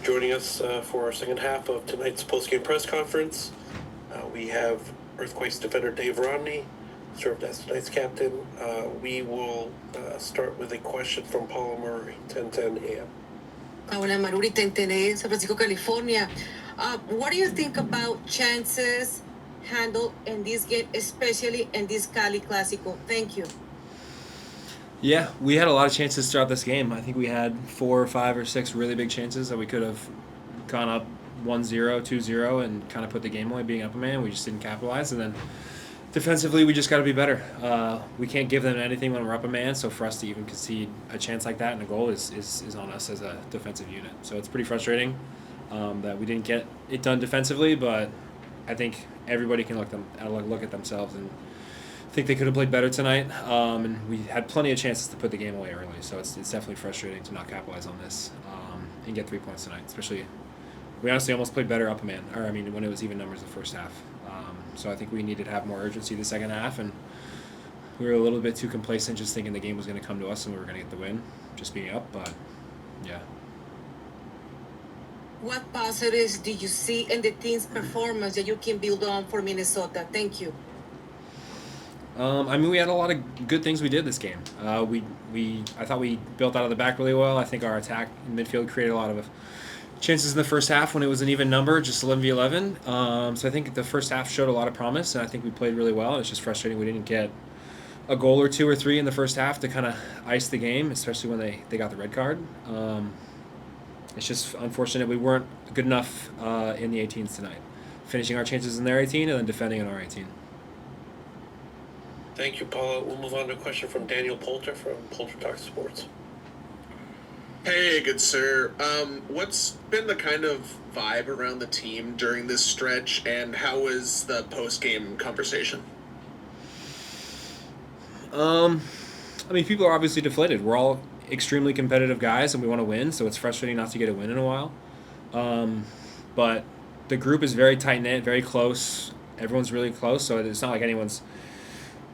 Joining us for our second half of tonight's postgame press conference, we have Earthquakes defender Dave Romney, served as tonight's captain. We will start with a question from Paula Murray, 1010 AM. Paula Maruri, 1010 AM, San Francisco, California. What do you think about chances handled in this game, especially in this Cali Clásico? Thank you. Yeah, we had a lot of chances throughout this game. I think we had 4 or 5 or 6 really big chances that we could have gone up 1-0, 2-0, and kind of put the game away being up a man. We just didn't capitalize. And then defensively, we just got to be better. We can't give them anything when we're up a man, so for us to even concede a chance like that and a goal is on us as a defensive unit. So it's pretty frustrating that we didn't get it done defensively, but I think everybody can look at themselves and think they could have played better tonight, and we had plenty of chances to put the game away early. So it's definitely frustrating to not capitalize on this and get 3 points tonight. Especially, we honestly almost played better up a man, when it was even numbers the first half. So I think we needed to have more urgency the second half, and we were a little bit too complacent, just thinking the game was going to come to us and we were going to get the win, just being up. But yeah. What positives do you see in the team's performance that you can build on for Minnesota? Thank you. We had a lot of good things we did this game. I thought we built out of the back really well. I think our attack in midfield created a lot of chances in the first half when it was an even number, just 11v11. So I think the first half showed a lot of promise, and I think we played really well. It's just frustrating we didn't get a goal or 2 or 3 in the first half to kind of ice the game, especially when they got the red card. It's just unfortunate we weren't good enough in the 18s tonight, finishing our chances in their 18 and then defending in our 18. Thank you, Paula. We'll move on to a question from Daniel Poulter from Poulter Talks Sports. Hey, good sir. What's been the kind of vibe around the team during this stretch, and how was the post-game conversation? People are obviously deflated. We're all extremely competitive guys, and we want to win, so it's frustrating not to get a win in a while. But the group is very tight-knit, very close. Everyone's really close, so it's not like anyone's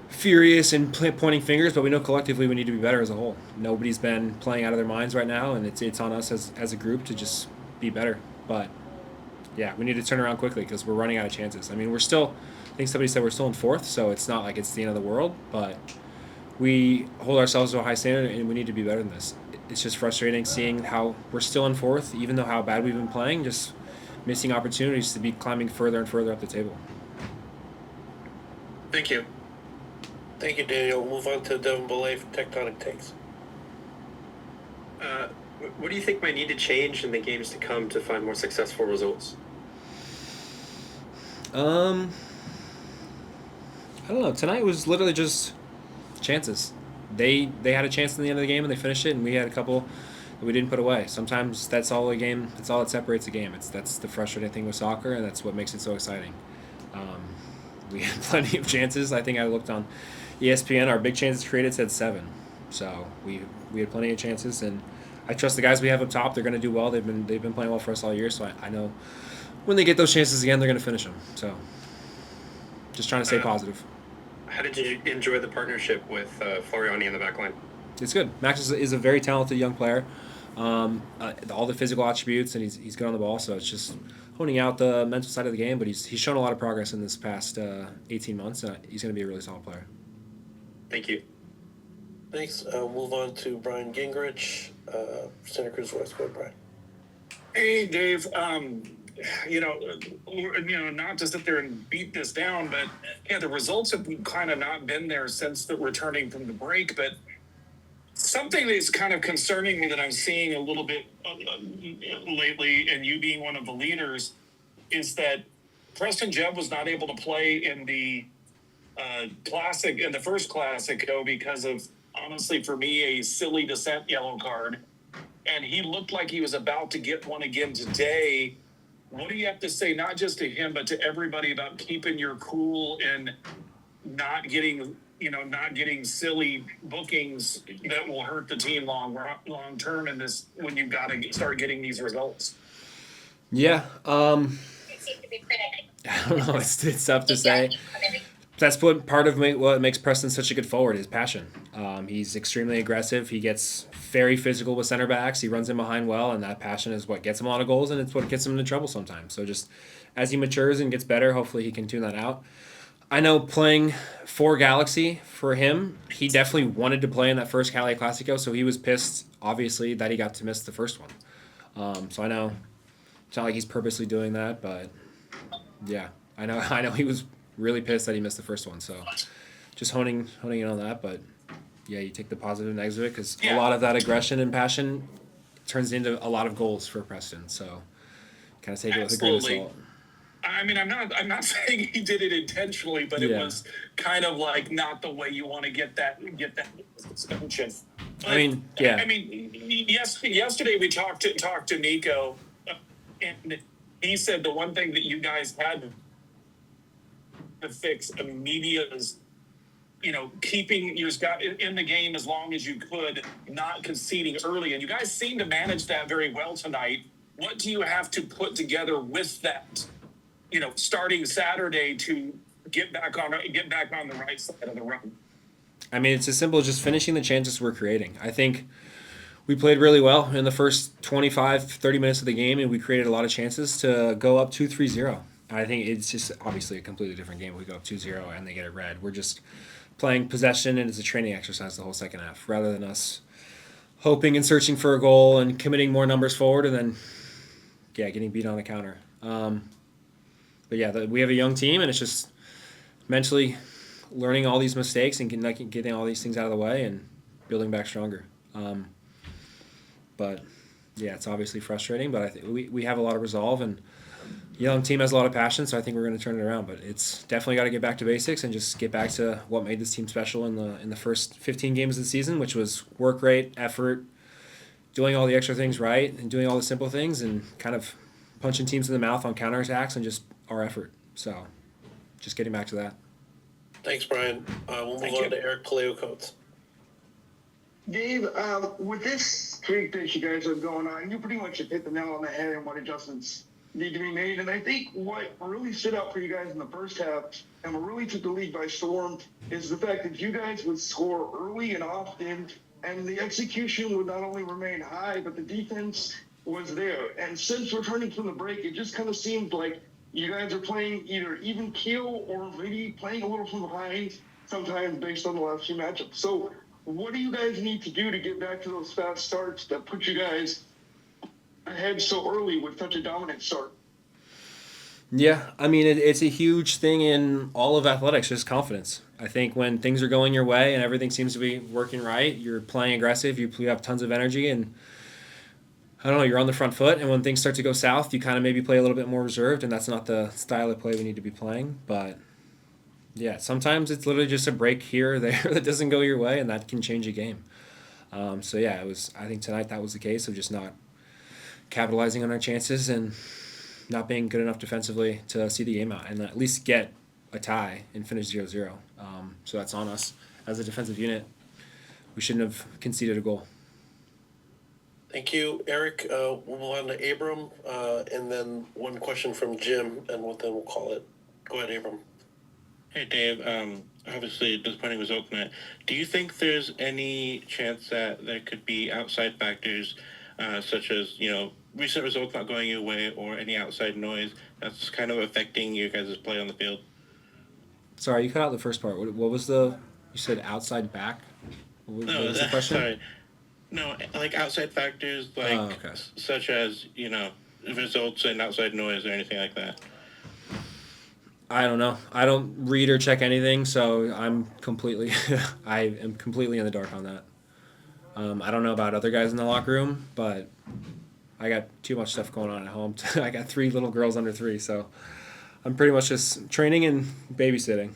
furious and pointing fingers, but we know collectively we need to be better as a whole. Nobody's been playing out of their minds right now, and it's on us as a group to just be better. But yeah, we need to turn around quickly because we're running out of chances. We're still, I think somebody said we're still in 4th, so it's not like it's the end of the world, but we hold ourselves to a high standard and we need to be better than this. It's just frustrating seeing how we're still in 4th, even though how bad we've been playing, just missing opportunities to be climbing further and further up the table. Thank you. Thank you, Daniel. We'll move on to Devin Belay from Tectonic Takes. What do you think might need to change in the games to come to find more successful results? I don't know. Tonight was literally just chances. They had a chance in the end of the game and they finished it, and we had a couple that we didn't put away. Sometimes that's all a game. That's all that separates a game. That's the frustrating thing with soccer, and that's what makes it so exciting. We had plenty of chances. I think I looked on ESPN. Our big chances created said 7. So we had plenty of chances, and I trust the guys we have up top. They're going to do well. They've been playing well for us all year. So I know when they get those chances again, they're going to finish them. So just trying to stay positive. How did you enjoy the partnership with Floriani in the back line? It's good. Max is a very talented young player. All the physical attributes, and he's good on the ball. So it's just honing out the mental side of the game. But he's shown a lot of progress in this past 18 months, and he's going to be a really solid player. Thank you. Thanks. Move on to Brian Gingrich, Santa Cruz West. Go ahead, Brian. Hey, Dave. Not to sit there and beat this down, but yeah, the results have kind of not been there since the returning from the break. But something that's kind of concerning me that I'm seeing a little bit lately, and you being one of the leaders, is that Preston Jebb was not able to play in the classic, in the first Classico, because of, honestly, for me, a silly dissent yellow card. And he looked like he was about to get one again today. What do you have to say, not just to him, but to everybody, about keeping your cool and not getting silly bookings that will hurt the team long term in this, when you've got to start getting these results? Yeah. I don't know. It's tough to say. that's part of what makes Preston such a good forward, his passion. He's extremely aggressive. He gets very physical with center backs. He runs in behind well, and that passion is what gets him a lot of goals, and it's what gets him into trouble sometimes. So just as he matures and gets better, hopefully he can tune that out. I know playing for Galaxy, for him, he definitely wanted to play in that first Cali Clasico, so he was pissed, obviously, that he got to miss the first one. So I know it's not like he's purposely doing that, but yeah, I know he was really pissed that he missed the first one. So just honing in on that, but yeah, you take the positive and negative because a lot of that aggression and passion turns into a lot of goals for Preston. So kind of take it with a grain of salt. I mean, I'm not saying he did it intentionally, but it was kind of like not the way you want to get that suspension. But, I mean, yeah. I mean, yesterday we talked to Nico, and he said the one thing that you guys had to fix immediately is, keeping your guy in the game as long as you could, not conceding early, and you guys seem to manage that very well tonight. What do you have to put together with that? Starting Saturday to get back on the right side of the run. I mean, it's as simple as just finishing the chances we're creating. I think we played really well in the first 25, 30 minutes of the game, and we created a lot of chances to go up 2-3-0. I think it's just obviously a completely different game. We go up 2-0 and they get it red. We're just playing possession, and it's a training exercise the whole second half, rather than us hoping and searching for a goal and committing more numbers forward and then, getting beat on the counter. But yeah, we have a young team, and it's just mentally learning all these mistakes and getting all these things out of the way and building back stronger. But yeah, it's obviously frustrating, but I think we have a lot of resolve, and the young team has a lot of passion, so I think we're going to turn it around. But it's definitely got to get back to basics and just get back to what made this team special in the first 15 games of the season, which was work rate, effort, doing all the extra things right, and doing all the simple things, and kind of punching teams in the mouth on counterattacks and just our effort. So just getting back to that. Thanks, Brian. We'll move on to Eric Paleo-Coates. Dave, with this streak that you guys have going on, you pretty much have hit the nail on the head and what adjustments need to be made. And I think what really stood out for you guys in the first half and what really took the league by storm is the fact that you guys would score early and often, and the execution would not only remain high, but the defense was there. And since returning from the break, it just kind of seemed like you guys are playing either even keel or maybe playing a little from behind sometimes based on the last few matchups. So what do you guys need to do to get back to those fast starts that put you guys ahead so early with such a dominant start? Yeah, I mean, it's a huge thing in all of athletics, just confidence. I think when things are going your way and everything seems to be working right, you're playing aggressive, you have tons of energy, and I don't know, you're on the front foot, and when things start to go south, you kind of maybe play a little bit more reserved, and that's not the style of play we need to be playing. But yeah, sometimes it's literally just a break here or there that doesn't go your way, and that can change a game. So yeah, I think tonight that was the case of just not capitalizing on our chances and not being good enough defensively to see the game out and at least get a tie and finish 0-0. So that's on us as a defensive unit. We shouldn't have conceded a goal. Thank you, Eric. We'll move on to Abram, and then one question from Jim, and then we'll call it. Go ahead, Abram. Hey, Dave. Obviously, disappointing result tonight. Do you think there's any chance that there could be outside factors, such as, recent results not going your way or any outside noise that's kind of affecting you guys' play on the field? Sorry, you cut out the first part. What was you said outside back? What was the question? Sorry. No, like outside factors, such as, results and outside noise or anything like that. I don't know. I don't read or check anything, so I am completely in the dark on that. I don't know about other guys in the locker room, but I got too much stuff going on at home. I got 3 little girls under 3, so I'm pretty much just training and babysitting.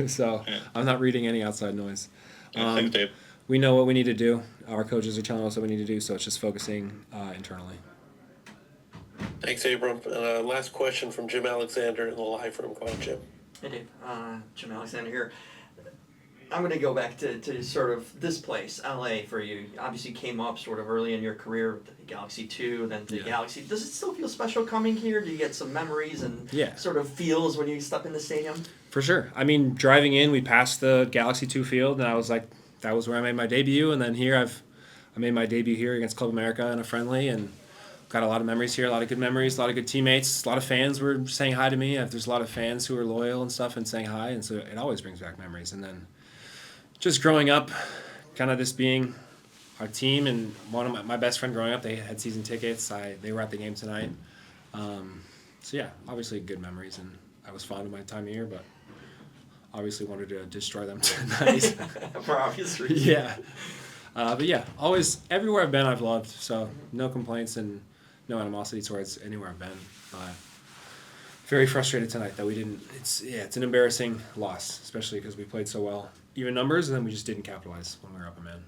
So yeah. I'm not reading any outside noise. Thanks, Dave. We know what we need to do. Our coaches are telling us what we need to do, so it's just focusing internally. Thanks, Abram. Last question from Jim Alexander in the live room. Go on, Jim. Hey, Dave. Jim Alexander here. I'm going to go back to sort of this place, LA, for you. Obviously came up sort of early in your career with the Galaxy 2, then the Galaxy. Does it still feel special coming here? Do you get some memories and sort of feels when you step in the stadium? For sure. I mean, driving in, we passed the Galaxy 2 field, and I was like, that was where I made my debut. And then here, I made my debut here against Club America in a friendly, and got a lot of memories here, a lot of good memories, a lot of good teammates, a lot of fans were saying hi to me. There's a lot of fans who are loyal and stuff and saying hi, and so it always brings back memories. And then just growing up, kind of this being our team, and one of my best friend growing up, they had season tickets. They were at the game tonight. So yeah, obviously good memories, and I was fond of my time here, but obviously wanted to destroy them tonight. For obvious reasons. Yeah. But yeah, always, everywhere I've been, I've loved. So no complaints and no animosity towards anywhere I've been. Very frustrated tonight that we didn't. It's an embarrassing loss, especially because we played so well, even numbers, and then we just didn't capitalize when we were up a man.